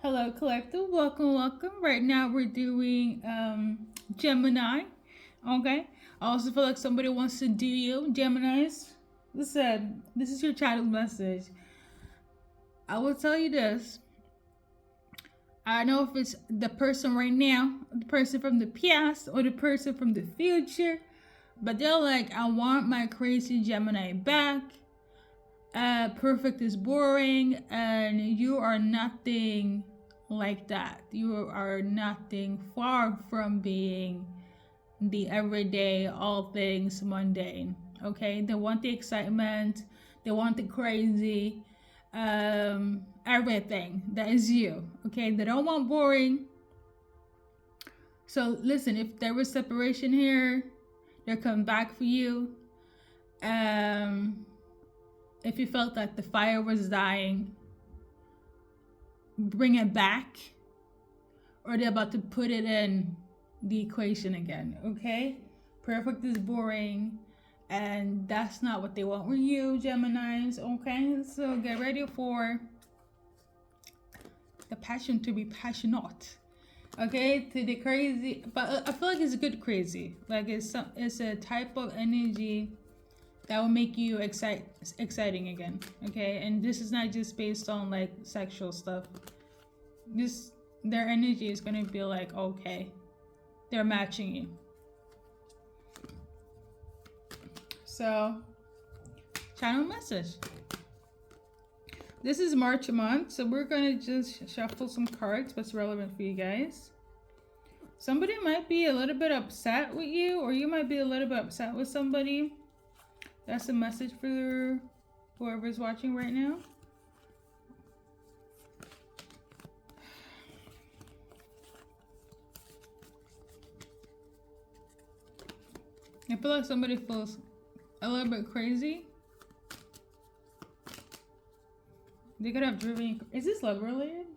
Hello, collective. Welcome. Right now we're doing Gemini. Okay. I also feel like somebody wants to do you, Geminis. Listen, this is your channel message. I will tell you this. I don't know if it's the person right now, the person from the past, or the person from the future, but they're like, I want my crazy Gemini back. Perfect is boring, and you are nothing like that. You are nothing far from being the everyday, all things mundane. Okay, they want the excitement, they want the crazy, everything. That is you. Okay, they don't want boring. So listen, if there was separation here, they're coming back for you. If you felt that the fire was dying, bring it back, or they're about to put it in the equation again. Okay, perfect is boring, and that's not what they want with you, Geminis. Okay, so get ready for the passion to be passionate. Okay, to the crazy, but I feel like it's a good crazy. Like it's a type of energy that will make you exciting again. Okay, and this is not just based on like sexual stuff. This their energy is gonna be like, okay, they're matching you. So channel message. This is March month, so we're gonna just shuffle some cards. What's relevant for you guys? Somebody might be a little bit upset with you, or you might be a little bit upset with somebody. That's a message for whoever's watching right now. I feel like somebody feels a little bit crazy. They could have driven. Is this love related?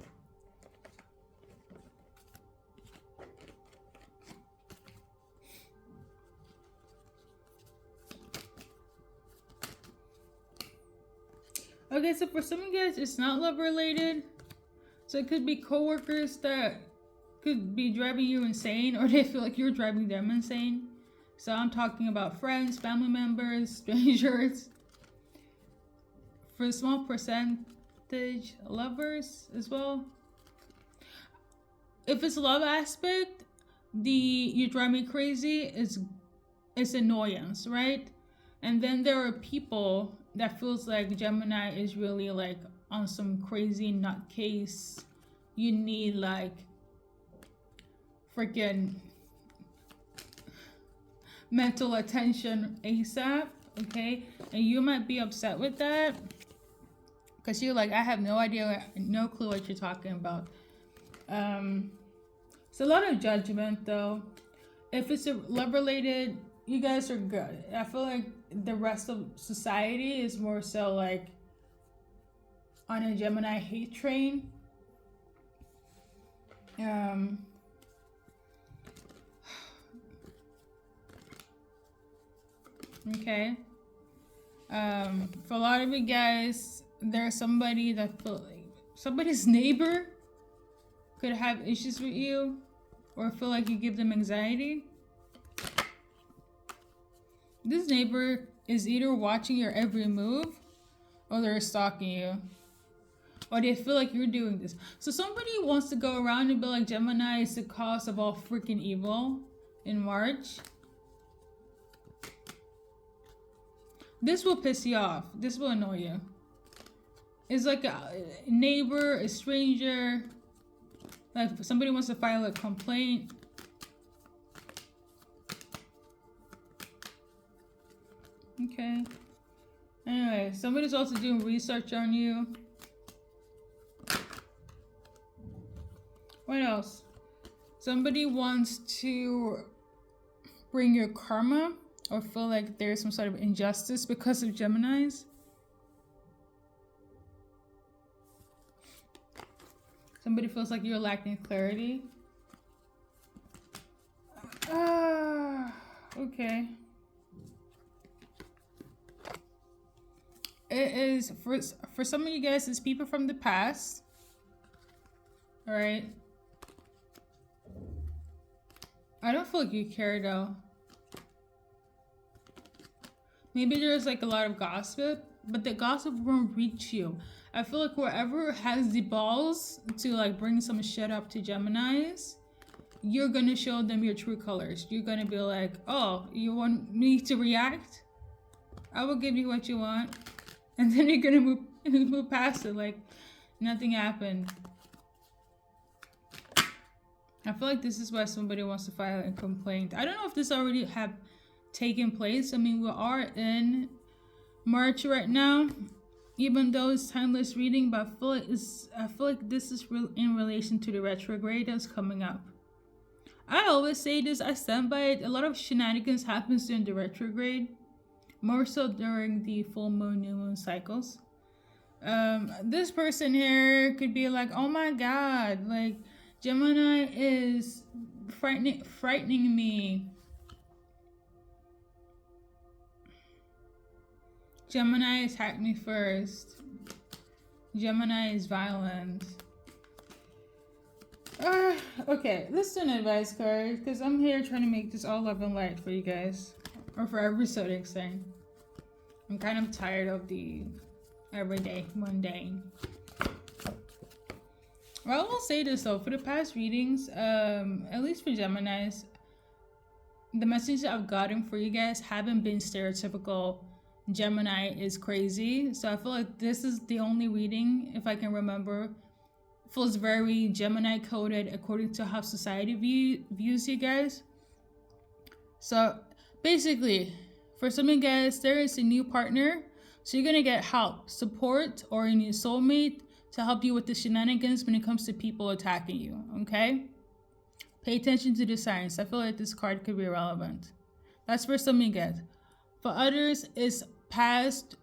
Okay, so for some of you guys, it's not love related. So it could be coworkers that could be driving you insane, or they feel like you're driving them insane. So I'm talking about friends, family members, strangers. For a small percentage, lovers as well. If it's love aspect, the you drive me crazy is annoyance, right? And then there are people that feels like Gemini is really like on some crazy nutcase. You need like freaking mental attention ASAP, okay? And you might be upset with that because you're like, I have no idea, no clue what you're talking about. It's a lot of judgment though. If it's a love related, you guys are good. I feel like the rest of society is more so like on a Gemini hate train. Okay. For a lot of you guys, there's somebody that feel like somebody's neighbor could have issues with you or feel like you give them anxiety. This neighbor is either watching your every move or they're stalking you. Or they feel like you're doing this. So somebody wants to go around and be like, Gemini is the cause of all freaking evil in March. This will piss you off. This will annoy you. It's like a neighbor, a stranger. Like somebody wants to file a complaint. Okay. Anyway, somebody's also doing research on you. What else? Somebody wants to bring your karma or feel like there's some sort of injustice because of Geminis. Somebody feels like you're lacking clarity. Okay. It is for some of you guys, it's people from the past. All right. I don't feel like you care though. Maybe there's like a lot of gossip, but the gossip won't reach you. I feel like whoever has the balls to like bring some shit up to Geminis, you're gonna show them your true colors. You're gonna be like, oh, you want me to react? I will give you what you want. And then you're gonna move past it like nothing happened. I feel like this is why somebody wants to file a complaint. I don't know if this already have taken place. I mean, we are in March right now, even though it's timeless reading, but I feel like this is in relation to the retrograde that's coming up. I always say this, I stand by it. A lot of shenanigans happens during the retrograde, more so during the full moon, new moon cycles. This person here could be like, oh my god, like Gemini is frightening me. Gemini attacked me first. Gemini is violent. Okay, let's do an advice card because I'm here trying to make this all love and light for you guys, or for every zodiac sign. I'm kind of tired of the everyday mundane. Well, I will say this though, for the past readings, at least for Geminis, the messages I've gotten for you guys haven't been stereotypical Gemini is crazy. So I feel like this is the only reading, if I can remember, feels very Gemini coded according to how society views you guys. So basically, for some of you guys, there is a new partner. So you're going to get help, support, or a new soulmate to help you with the shenanigans when it comes to people attacking you, okay? Pay attention to the signs. I feel like this card could be relevant. That's for some of you guys. For others, it's past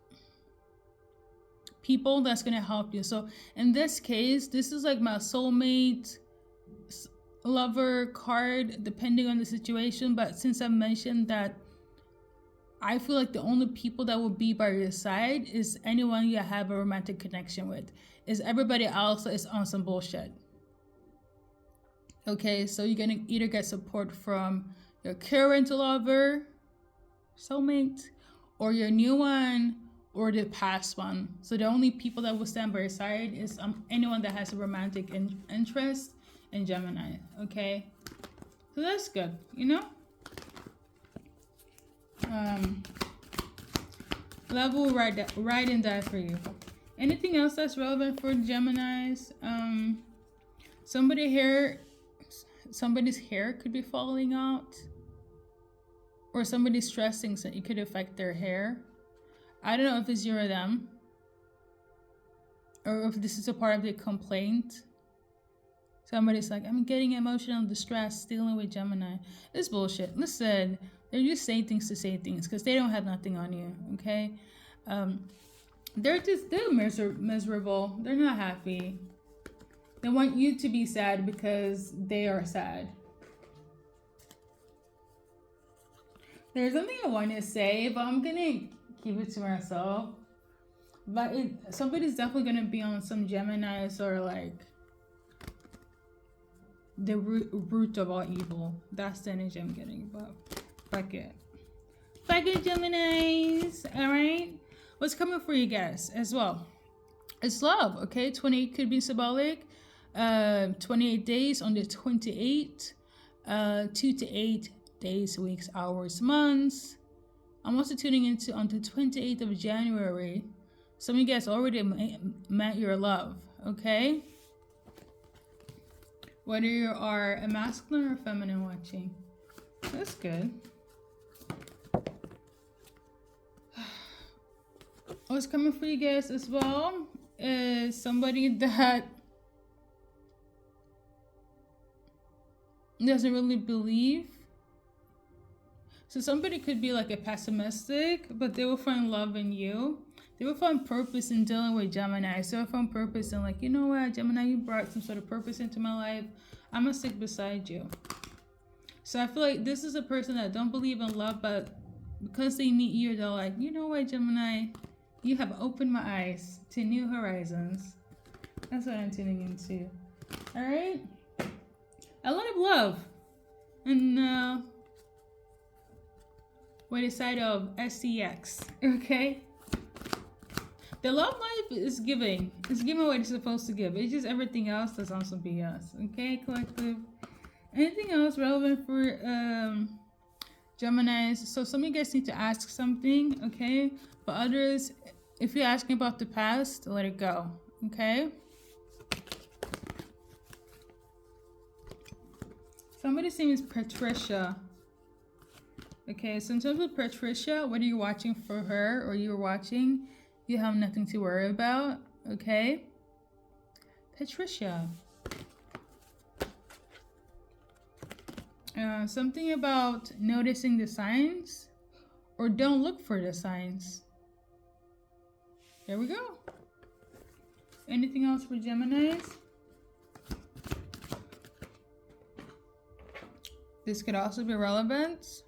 people that's going to help you. So in this case, this is like my soulmate, lover card, depending on the situation. But since I mentioned that I feel like the only people that will be by your side is anyone you have a romantic connection with. Is everybody else is on some bullshit. Okay, so you're gonna either get support from your current lover, soulmate, or your new one, or the past one. So the only people that will stand by your side is anyone that has a romantic interest in Gemini. Okay, so that's good, you know. Love will ride and die for you. Anything else that's relevant for Geminis? Somebody's hair could be falling out, or somebody's stressing, so it could affect their hair. I don't know if it's you or them, or if this is a part of the complaint. Somebody's like, I'm getting emotional distress dealing with Gemini. It's bullshit. Listen, they're just saying things to say things because they don't have nothing on you, okay? They're miserable. They're not happy. They want you to be sad because they are sad. There's something I want to say, but I'm gonna keep it to myself. But somebody's definitely gonna be on some Geminis or like the root of all evil. That's the energy I'm getting. But fuck it, Geminis. All right. What's coming for you guys as well? It's love, okay? 28 could be symbolic. 28 days on the 28th. 2 to 8 days, weeks, hours, months. I'm also tuning into on the 28th of January. Some of you guys already met your love, okay? Whether you are a masculine or feminine watching. That's good. What's coming for you guys as well is somebody that doesn't really believe. So somebody could be like a pessimistic, but they will find love in you. They will find purpose in dealing with Gemini. So they will find purpose in like, you know what, Gemini, you brought some sort of purpose into my life. I'm gonna stick beside you. So I feel like this is a person that don't believe in love, but because they meet you, they're like, you know what, Gemini, you have opened my eyes to new horizons. That's what I'm tuning into. All right, a lot of love, and with the side of SCX. Okay, the love life is giving. It's giving what it's supposed to give. It's just everything else that's on some BS. Okay, collective. Anything else relevant for Geminis? So some of you guys need to ask something, okay? For others, if you're asking about the past, let it go, okay? Somebody's name is Patricia. Okay, so in terms of Patricia, whether you're watching for her or you're watching, you have nothing to worry about, okay? Patricia. Something about noticing the signs or don't look for the signs. There we go. Anything else for Geminis? This could also be relevant.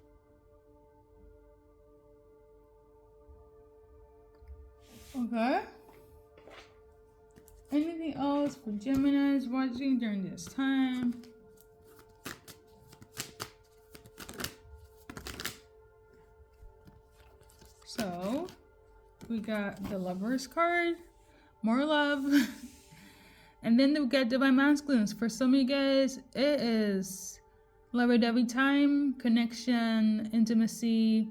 Okay. Anything else for Geminis watching during this time? So, we got the Lovers card, more love, and then we got Divine Masculines. For some of you guys, it is lovey-dovey time, connection, intimacy,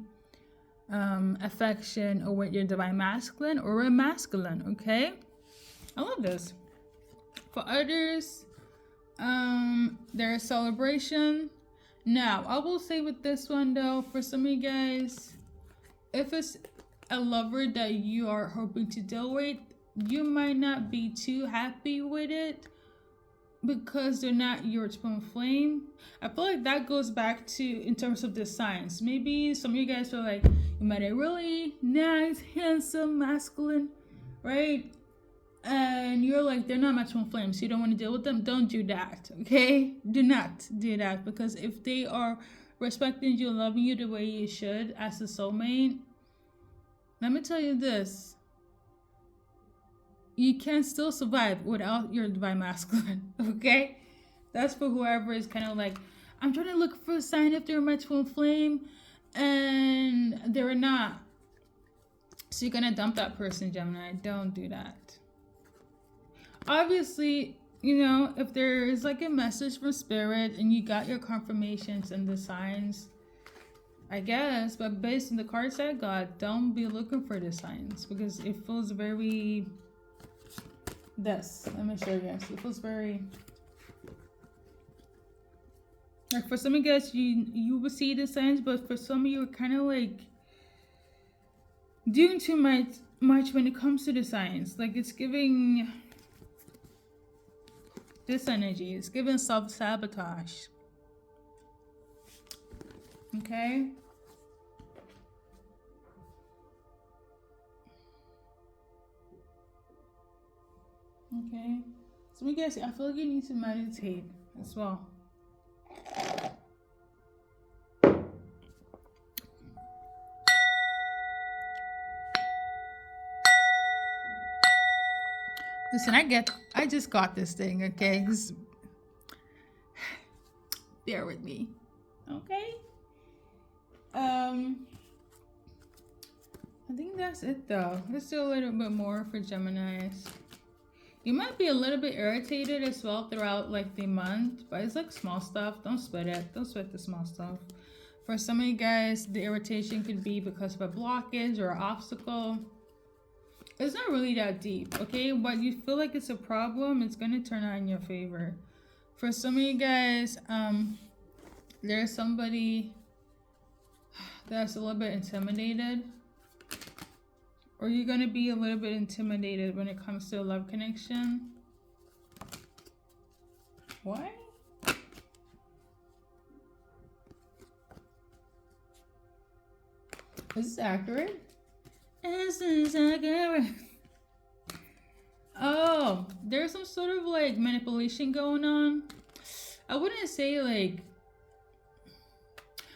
affection, or with your Divine Masculine or a masculine, okay? I love this. For others, there's celebration. Now, I will say with this one though, for some of you guys, if it's a lover that you are hoping to deal with, you might not be too happy with it because they're not your twin flame. I feel like that goes back to in terms of the signs. Maybe some of you guys are like, you met a really nice, handsome, masculine, right? And you're like, they're not my twin flame, so you don't want to deal with them. Don't do that, okay? Do not do that, because if they are respecting you and loving you the way you should as a soulmate, let me tell you this. You can still survive without your Divine Masculine, okay? That's for whoever is kind of like, I'm trying to look for a sign if they're my twin flame, and they're not. So you're going to dump that person, Gemini. Don't do that. Obviously, you know, if there is like a message from Spirit and you got your confirmations and the signs, I guess, but based on the cards I got, don't be looking for the signs because it feels very... let me show you guys. It feels very... like for some of you guys, you will see the signs, but for some of you, are kind of like doing too much when it comes to the signs. Like it's giving this energy. It's giving self-sabotage. Okay? Okay. So you guys, I feel like you need to meditate as well. Listen, I just got this thing, okay? Bear with me, okay? I think that's it though. Let's do a little bit more for Geminis. You might be a little bit irritated as well throughout like the month, but it's like small stuff. Don't sweat it. Don't sweat the small stuff. For some of you guys, the irritation could be because of a blockage or an obstacle. It's not really that deep, okay? But you feel like it's a problem, it's going to turn out in your favor. For some of you guys, there's somebody that's a little bit intimidated. Or you're going to be a little bit intimidated when it comes to a love connection. Why? Is this accurate? Is this accurate? Oh, there's some sort of like manipulation going on. I wouldn't say like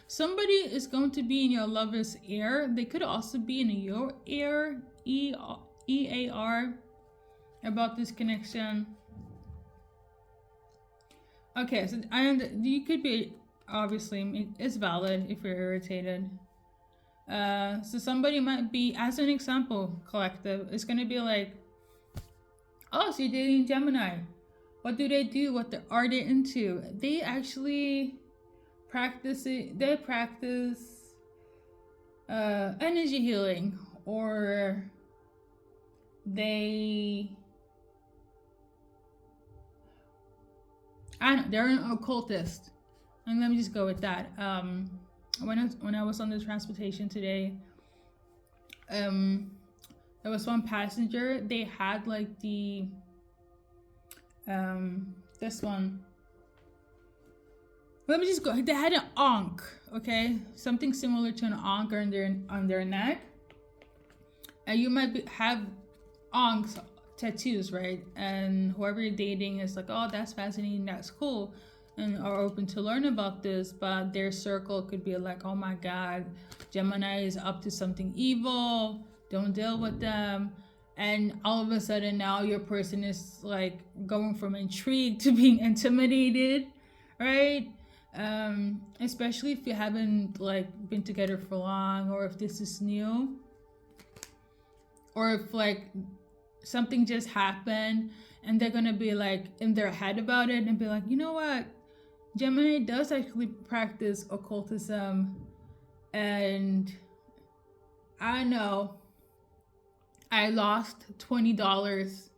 somebody is going to be in your lover's ear. They could also be in your ear, EAR, about this connection. Okay, so you could be, obviously, it's valid if you're irritated. So somebody might be, as an example, collective, it's going to be like, oh, so you're dating Gemini. What do they do? Are they into? They actually practice it. They practice energy healing, or they're an occultist. And let me just go with that. When I was on the transportation today, there was one passenger. They had like the this one. Let me just go. They had an ankh, okay, something similar to an ankh on their neck, and you might have ankhs tattoos, right? And whoever you're dating is like, oh, that's fascinating, that's cool, and are open to learn about this, but their circle could be like, oh my god, Gemini is up to something evil, don't deal with them. And all of a sudden now your person is like going from intrigued to being intimidated, right? Especially if you haven't like been together for long, or if this is new, or if like something just happened and they're gonna be like in their head about it and be like, you know what, Gemini does actually practice occultism, and I know I lost $20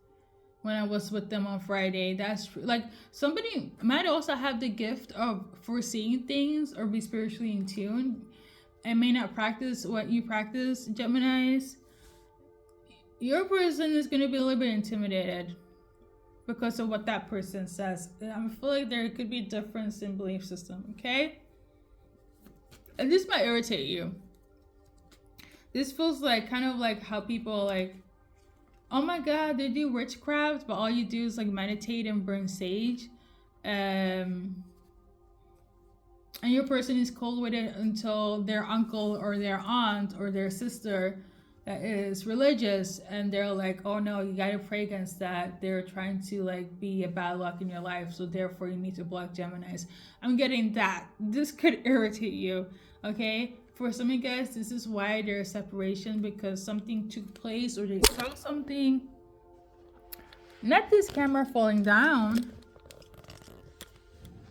when I was with them on Friday. That's true. Like, somebody might also have the gift of foreseeing things or be spiritually in tune and may not practice what you practice, Geminis. Your person is going to be a little bit intimidated because of what that person says. I feel like there could be difference in belief system, okay? And this might irritate you. This feels like kind of like how people like, oh my god, they do witchcraft, but all you do is like meditate and burn sage. And your person is cold with it until their uncle or their aunt or their sister that is religious, and they're like, oh no, you gotta pray against that. They're trying to like be a bad luck in your life, so therefore you need to block Geminis. I'm getting that. This could irritate you, okay? For some of you guys, this is why there's separation, because something took place or they saw something. Not this camera falling down.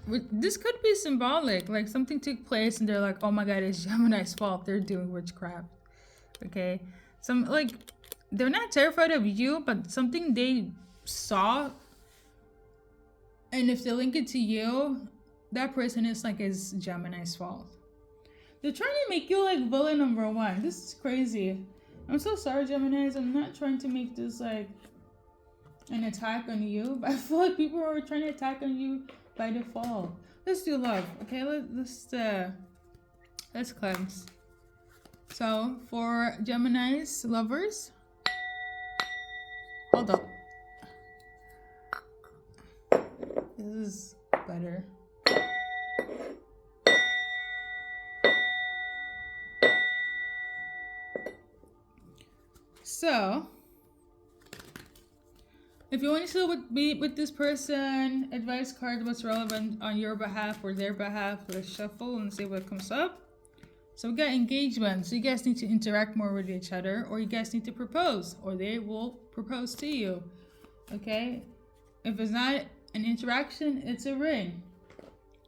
This could be symbolic, like something took place and they're like, oh my god, it's Gemini's fault, they're doing witchcraft, okay? Some like, they're not terrified of you, but something they saw, and if they link it to you, that person is like, it's Gemini's fault. They're trying to make you like villain number one. This is crazy. I'm so sorry, Geminis. I'm not trying to make this like an attack on you, but I feel like people are trying to attack on you by default. Let's do love, okay? Let's cleanse. So for Gemini's lovers, hold up. This is better. So, if you want to still be with this person, advice card, what's relevant on your behalf or their behalf, let's shuffle and see what comes up. So we got engagement. So you guys need to interact more with each other, or you guys need to propose, or they will propose to you. Okay? If it's not an interaction, it's a ring.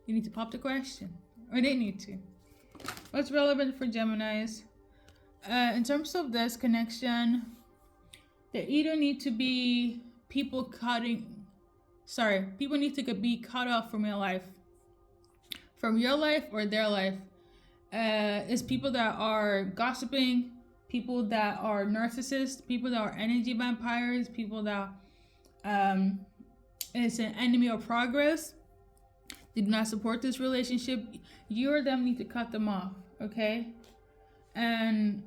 You need to pop the question, or they need to. What's relevant for Geminis? In terms of this connection, they either need to be people need to be cut off from your life or their life. It's people that are gossiping, people that are narcissists, people that are energy vampires, people that is an enemy of progress. They do not support this relationship. You or them need to cut them off, okay? And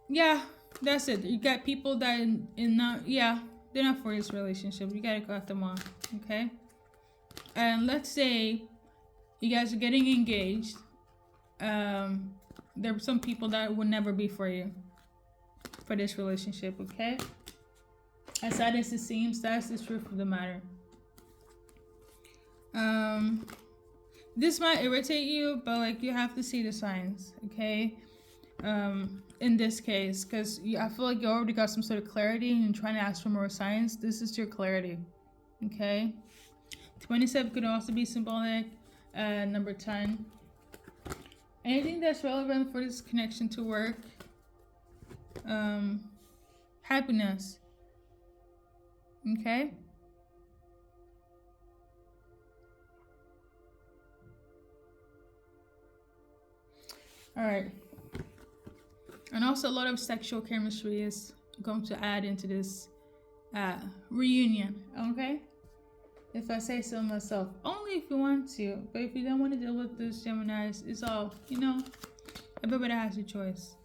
yeah, that's it. You got people that they're not for this relationship. You gotta cut them off, okay? And let's say you guys are getting engaged. There are some people that would never be for you for this relationship, okay? As sad as it seems, that's the truth of the matter. This might irritate you, but like you have to see the signs, okay? In this case, because I feel like you already got some sort of clarity and you're trying to ask for more signs. This is your clarity, okay? 27 could also be symbolic. Number 10. Anything that's relevant for this connection to work. Happiness. Okay? Alright. And also a lot of sexual chemistry is going to add into this reunion, okay? If I say so myself. Only if you want to. But if you don't want to deal with this, Geminis, it's all, you know, everybody has a choice.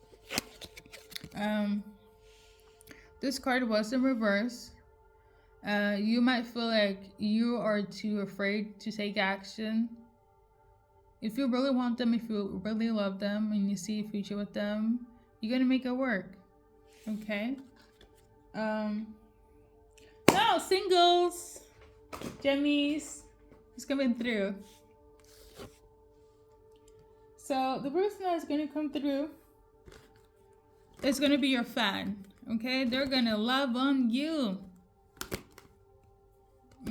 This card was in reverse. You might feel like you are too afraid to take action. If you really want them, if you really love them, and you see a future with them, you're gonna make it work. Okay? No, singles! Gemmies! It's coming through. So, the person that's gonna come through is gonna be your fan. Okay? They're gonna love on you.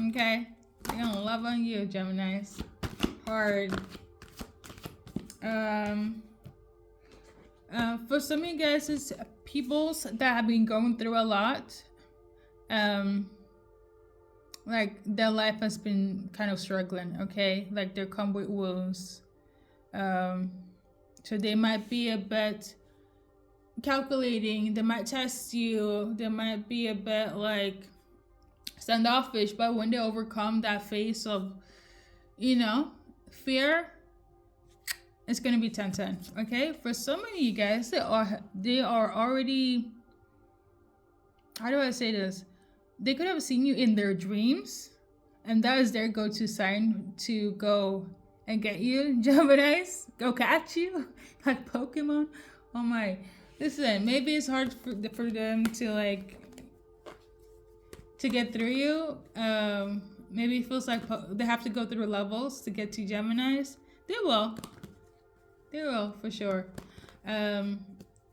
Okay? They're gonna love on you, Geminis. Hard. For some of you guys, it's peoples that have been going through a lot. Like their life has been kind of struggling, okay? Like they come with wounds. So they might be a bit calculating, they might test you, they might be a bit like standoffish, but when they overcome that phase of, you know, fear, it's gonna be 10-10, okay? For some of you guys, they are already, how do I say this? They could have seen you in their dreams, and that is their go-to sign to go and get you, Geminis. Go catch you, like Pokemon. Oh my! Listen, maybe it's hard for them to like to get through you. Maybe it feels like they have to go through levels to get to Geminis. They will. They will, for sure.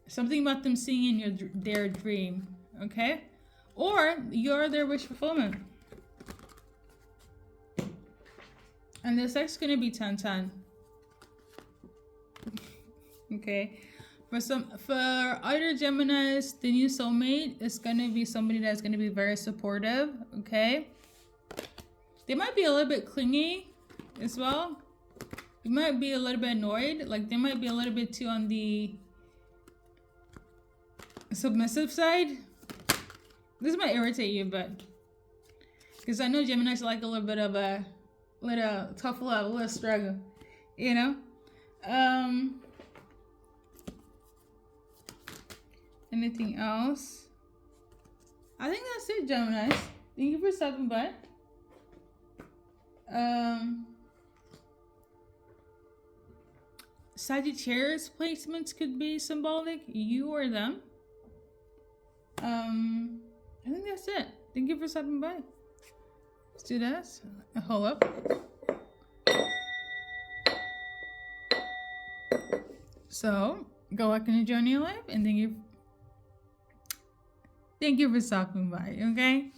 Something about them seeing in their dream, okay? Or you're their wish fulfillment. And the sex is gonna be 10-10. Okay. For other Geminis, the new soulmate is gonna be somebody that's gonna be very supportive, okay? They might be a little bit clingy as well. You might be a little bit annoyed. Like they might be a little bit too on the submissive side. This might irritate you, but because I know Geminis like a little bit of a little tough love, a little struggle, you know. Anything else? I think that's it, Geminis. Thank you for stopping by. Sagittarius placements could be symbolic, you or them. I think that's it. Thank you for stopping by. Let's do this. Hold up. So, go back and enjoy your life, and thank you for stopping by, okay?